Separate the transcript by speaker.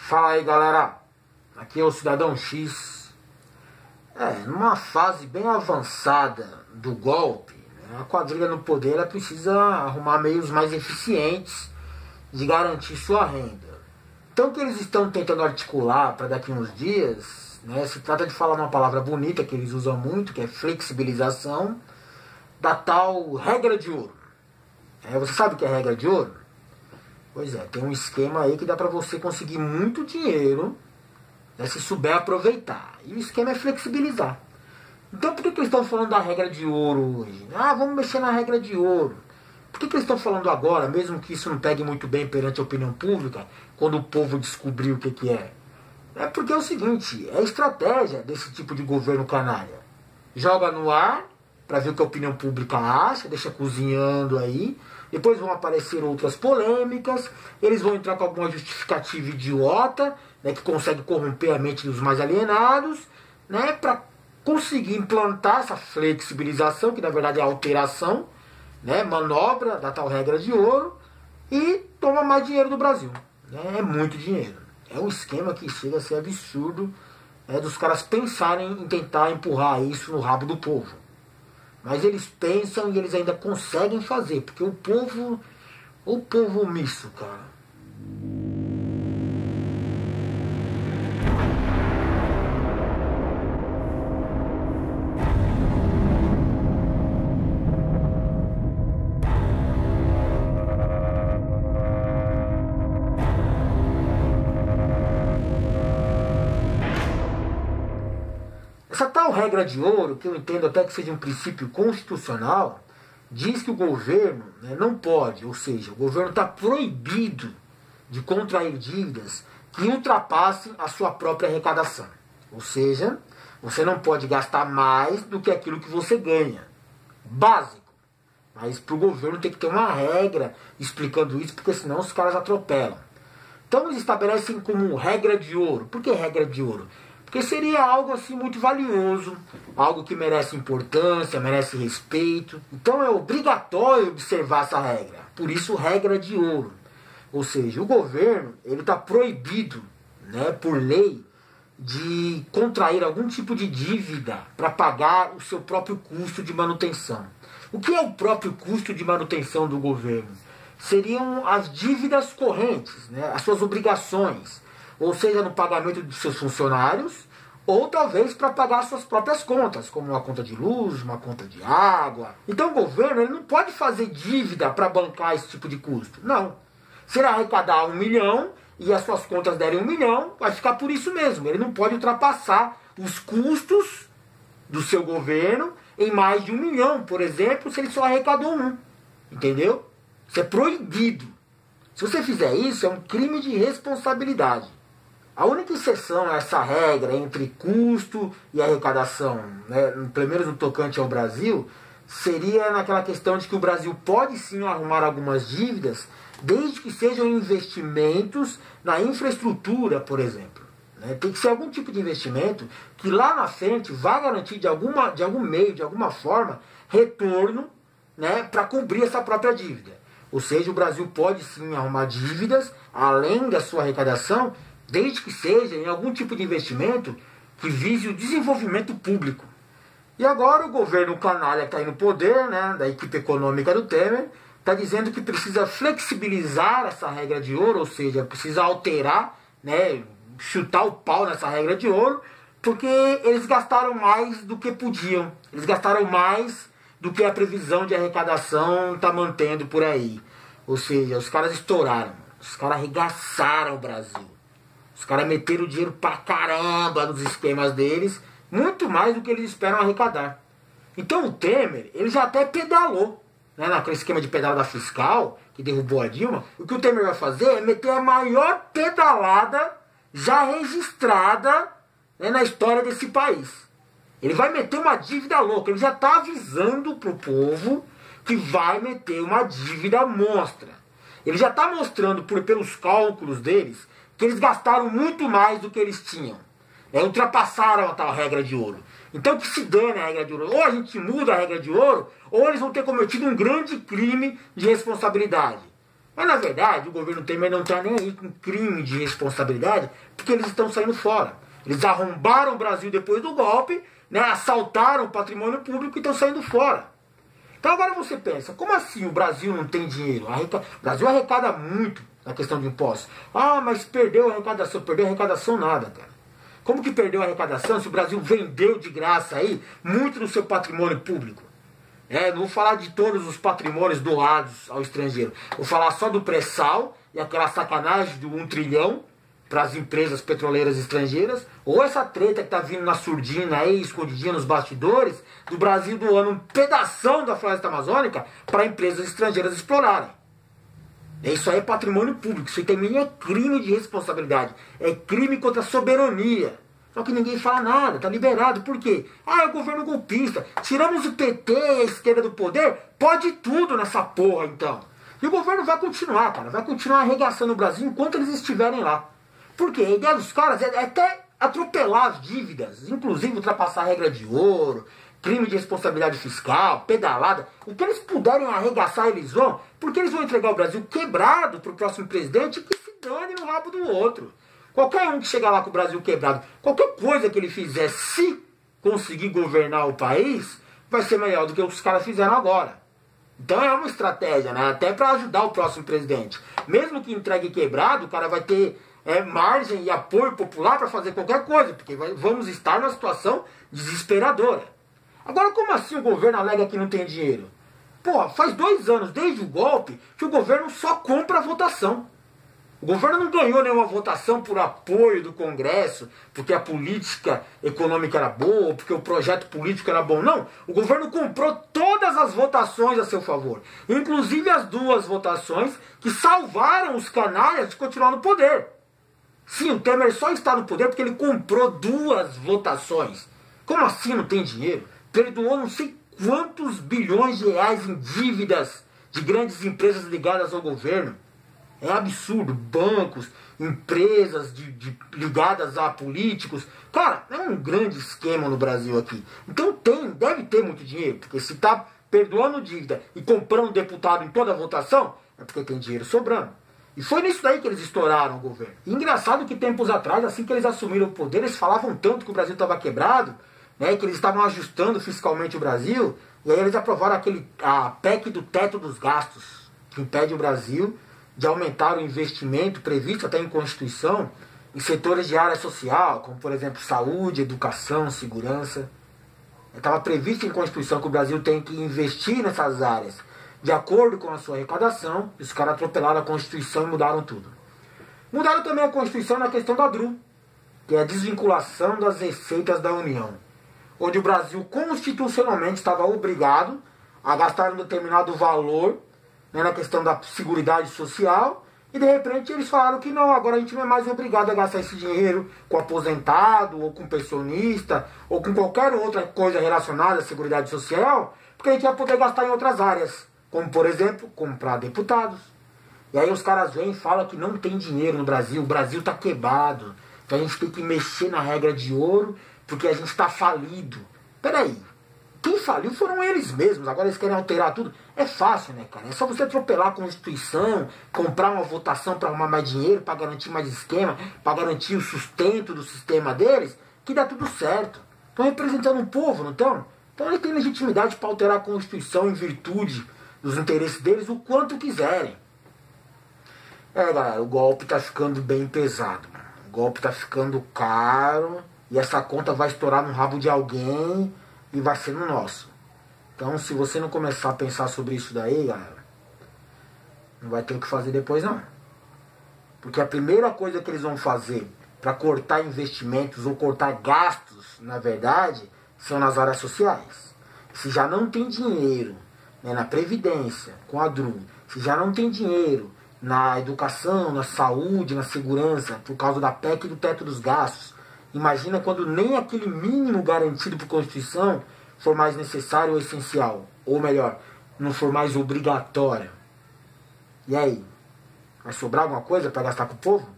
Speaker 1: Fala aí, galera, aqui é o Cidadão X. Numa fase bem avançada do golpe, né, a quadrilha no poder ela precisa arrumar meios mais eficientes de garantir sua renda. Então o que eles estão tentando articular para daqui a uns dias, né, se trata de falar uma palavra bonita que eles usam muito, que é flexibilização da tal regra de ouro. Você sabe o que é regra de ouro? Pois é, tem um esquema aí que dá para você conseguir muito dinheiro, né, se souber aproveitar. E o esquema é flexibilizar. Então por que eles estão falando da regra de ouro hoje? Vamos mexer na regra de ouro. Por que eles estão falando agora, mesmo que isso não pegue muito bem perante a opinião pública, quando o povo descobrir o que é? É porque é o seguinte, é a estratégia desse tipo de governo canalha. Joga no ar, para ver o que a opinião pública acha, deixa cozinhando aí, depois vão aparecer outras polêmicas, eles vão entrar com alguma justificativa idiota, né, que consegue corromper a mente dos mais alienados, né, para conseguir implantar essa flexibilização, que na verdade é alteração, né, manobra da tal regra de ouro, e toma mais dinheiro do Brasil. É muito dinheiro. É um esquema que chega a ser absurdo, dos caras pensarem em tentar empurrar isso no rabo do povo. Mas eles pensam e eles ainda conseguem fazer, porque o povo omisso, cara. Essa tal regra de ouro, que eu entendo até que seja um princípio constitucional, diz que o governo, né, não pode, ou seja, o governo está proibido de contrair dívidas que ultrapassem a sua própria arrecadação. Ou seja, você não pode gastar mais do que aquilo que você ganha. Básico. Mas para o governo tem que ter uma regra explicando isso, porque senão os caras atropelam. Então eles estabelecem como regra de ouro. Por que regra de ouro? Porque seria algo assim muito valioso, algo que merece importância, merece respeito. Então é obrigatório observar essa regra. Por isso, regra de ouro. Ou seja, o governo ele está proibido, né, por lei, de contrair algum tipo de dívida para pagar o seu próprio custo de manutenção. O que é o próprio custo de manutenção do governo? Seriam as dívidas correntes, né, as suas obrigações. Ou seja, no pagamento de seus funcionários, ou talvez para pagar suas próprias contas, como uma conta de luz, uma conta de água. Então o governo ele não pode fazer dívida para bancar esse tipo de custo. Não. Se ele arrecadar 1 milhão e as suas contas derem 1 milhão, vai ficar por isso mesmo. Ele não pode ultrapassar os custos do seu governo em mais de 1 milhão, por exemplo, se ele só arrecadou 1. Entendeu? Isso é proibido. Se você fizer isso, é um crime de responsabilidade. A única exceção a essa regra entre custo e arrecadação, né, pelo menos no tocante ao Brasil, seria naquela questão de que o Brasil pode sim arrumar algumas dívidas, desde que sejam investimentos na infraestrutura, por exemplo. Tem que ser algum tipo de investimento que lá na frente vai garantir de algum meio, de alguma forma, retorno, né, para cobrir essa própria dívida. Ou seja, o Brasil pode sim arrumar dívidas, além da sua arrecadação, desde que seja em algum tipo de investimento que vise o desenvolvimento público. E agora o governo canalha que está aí no poder, né, da equipe econômica do Temer, está dizendo que precisa flexibilizar essa regra de ouro, ou seja, precisa alterar, né, chutar o pau nessa regra de ouro, porque eles gastaram mais do que podiam. Eles gastaram mais do que a previsão de arrecadação está mantendo por aí. Ou seja, os caras estouraram, os caras arregaçaram o Brasil. Os caras meteram dinheiro pra caramba nos esquemas deles, muito mais do que eles esperam arrecadar. Então o Temer, ele já até pedalou, né, naquele esquema de pedalada fiscal, que derrubou a Dilma. O que o Temer vai fazer é meter a maior pedalada já registrada, né, na história desse país. Ele vai meter uma dívida louca, ele já está avisando pro povo que vai meter uma dívida monstra. Ele já está mostrando, pelos cálculos deles, que eles gastaram muito mais do que eles tinham. Ultrapassaram a tal regra de ouro. Então que se dane a regra de ouro. Ou a gente muda a regra de ouro, ou eles vão ter cometido um grande crime de responsabilidade. Mas na verdade o governo Temer não está nem aí com crime de responsabilidade, porque eles estão saindo fora. Eles arrombaram o Brasil depois do golpe, né, assaltaram o patrimônio público e estão saindo fora. Então agora você pensa, como assim o Brasil não tem dinheiro? O Brasil arrecada muito na questão de impostos. Ah, mas perdeu a arrecadação. Perdeu a arrecadação nada, cara. Como que perdeu a arrecadação se o Brasil vendeu de graça aí muito do seu patrimônio público? Não vou falar de todos os patrimônios doados ao estrangeiro. Vou falar só do pré-sal e aquela sacanagem do 1 trilhão para as empresas petroleiras estrangeiras, ou essa treta que tá vindo na surdina aí, escondidinha nos bastidores, do Brasil doando um pedação da floresta amazônica para empresas estrangeiras explorarem. Isso aí é patrimônio público, isso aí também é crime de responsabilidade, é crime contra a soberania. Só que ninguém fala nada, tá liberado. Por quê? Ah, é o governo golpista. Tiramos o PT e a esquerda do poder, pode tudo nessa porra então. E o governo vai continuar, cara, vai continuar arregaçando o Brasil enquanto eles estiverem lá. Porque a ideia dos caras é até atropelar as dívidas, inclusive ultrapassar a regra de ouro, crime de responsabilidade fiscal, pedalada. O que eles puderem arregaçar, eles vão, porque eles vão entregar o Brasil quebrado para o próximo presidente que se dane no rabo do outro. Qualquer um que chegar lá com o Brasil quebrado, qualquer coisa que ele fizer, se conseguir governar o país, vai ser melhor do que os caras fizeram agora. Então é uma estratégia, né? Até para ajudar o próximo presidente. Mesmo que entregue quebrado, o cara vai ter margem e apoio popular para fazer qualquer coisa, porque vamos estar numa situação desesperadora. Agora, como assim o governo alega que não tem dinheiro? Pô, faz 2 anos, desde o golpe, que o governo só compra a votação. O governo não ganhou nenhuma votação por apoio do Congresso, porque a política econômica era boa, porque o projeto político era bom. Não, o governo comprou todas as votações a seu favor. Inclusive as 2 votações que salvaram os canalhas de continuar no poder. Sim, o Temer só está no poder porque ele comprou 2 votações. Como assim não tem dinheiro? Perdoou não sei quantos bilhões de reais em dívidas de grandes empresas ligadas ao governo. É absurdo. Bancos, empresas ligadas a políticos. Cara, é um grande esquema no Brasil aqui. Então deve ter muito dinheiro. Porque se está perdoando dívida e comprando deputado em toda a votação, é porque tem dinheiro sobrando. E foi nisso daí que eles estouraram o governo. E engraçado que tempos atrás, assim que eles assumiram o poder, eles falavam tanto que o Brasil estava quebrado, né, que eles estavam ajustando fiscalmente o Brasil, e aí eles aprovaram a PEC do teto dos gastos, que impede o Brasil de aumentar o investimento previsto até em Constituição em setores de área social, como por exemplo saúde, educação, segurança. Estava previsto em Constituição que o Brasil tem que investir nessas áreas de acordo com a sua arrecadação, e os caras atropelaram a Constituição e mudaram tudo. Mudaram também a Constituição na questão da DRU, que é a desvinculação das receitas da União, onde o Brasil constitucionalmente estava obrigado a gastar um determinado valor, né, na questão da Seguridade Social, e de repente eles falaram que não, agora a gente não é mais obrigado a gastar esse dinheiro com aposentado, ou com pensionista, ou com qualquer outra coisa relacionada à Seguridade Social, porque a gente vai poder gastar em outras áreas, como por exemplo, comprar deputados. E aí os caras vêm e falam que não tem dinheiro no Brasil, o Brasil está quebrado, que a gente tem que mexer na regra de ouro, porque a gente está falido. Peraí, quem faliu foram eles mesmos, agora eles querem alterar tudo. É fácil, né, cara? É só você atropelar a Constituição, comprar uma votação para arrumar mais dinheiro, para garantir mais esquema, para garantir o sustento do sistema deles, que dá tudo certo. Estão representando um povo, não estão? Então eles têm legitimidade para alterar a Constituição em virtude dos interesses deles o quanto quiserem. Galera, o golpe tá ficando bem pesado, mano. O golpe tá ficando caro e essa conta vai estourar no rabo de alguém e vai ser no nosso. Então, se você não começar a pensar sobre isso daí, galera, não vai ter o que fazer depois, não. Porque a primeira coisa que eles vão fazer para cortar investimentos ou cortar gastos, na verdade, são nas áreas sociais. Se já não tem dinheiro, né, na Previdência, com a DRU, se já não tem dinheiro na educação, na saúde, na segurança, por causa da PEC do teto dos gastos, imagina quando nem aquele mínimo garantido por Constituição for mais necessário ou essencial. Ou melhor, não for mais obrigatório. E aí? Vai sobrar alguma coisa para gastar com o povo?